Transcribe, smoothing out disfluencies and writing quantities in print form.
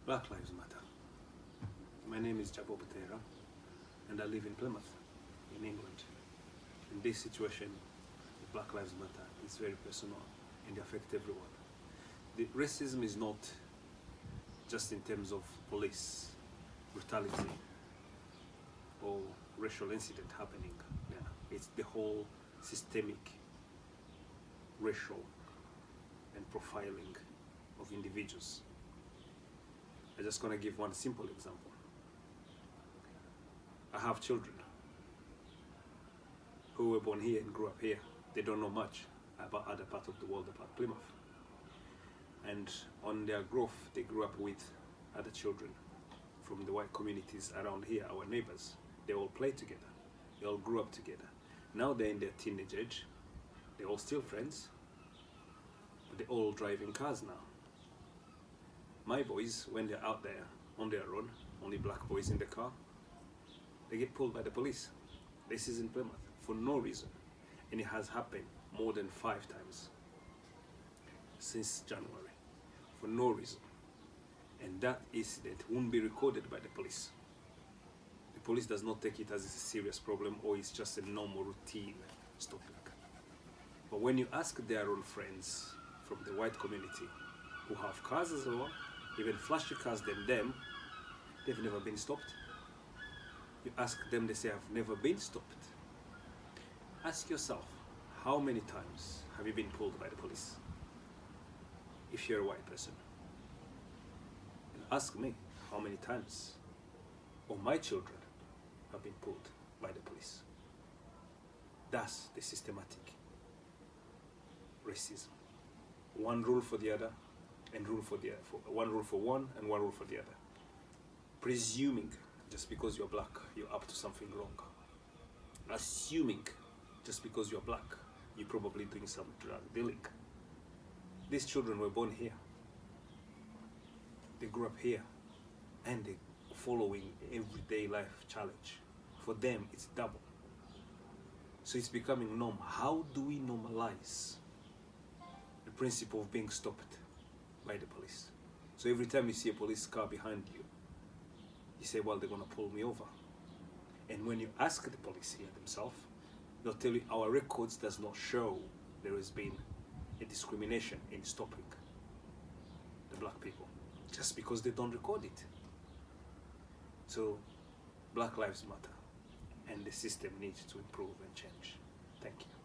Black Lives Matter. My name is Jabo and I live in Plymouth, in England. In this situation, Black Lives Matter is very personal and they affect everyone. The racism is not just in terms of police brutality or racial incident happening. Yeah. It's the whole systemic racial and profiling of individuals. I'm just going to give one simple example. I have children who were born here and grew up here. They don't know much about other parts of the world apart Plymouth. And on their growth, they grew up with other children from the white communities around here, our neighbors. They all play together. They all grew up together. Now they're in their teenage age. They're all still friends, but they're all driving cars now. My boys, when they're out there on their own, only black boys in the car, they get pulled by the police. This is in Plymouth for no reason. And it has happened more than 5 times since January for no reason. And that incident won't be recorded by the police. The police does not take it as a serious problem or it's just a normal routine stopping. But when you ask their own friends from the white community who have cars as well, even flashy cars than them, they've never been stopped. You ask them, they say, I've never been stopped. Ask yourself, how many times have you been pulled by the police? If you're a white person. And ask me, how many times, or my children, have been pulled by the police. That's the systematic racism. One rule for the other, and rule for the other. One rule for one, and one rule for the other. Presuming just because you're black, you're up to something wrong. Assuming just because you're black, you're probably doing some drug dealing. These children were born here. They grew up here, and they're following everyday life challenge. For them, it's double. So it's becoming norm. How do we normalize the principle of being stopped by the police? So every time you see a police car behind you, you say, well, they're going to pull me over. And when you ask the police here themselves, they'll tell you our records does not show there has been a discrimination in stopping the black people, just because they don't record it. So Black Lives Matter, and the system needs to improve and change. Thank you.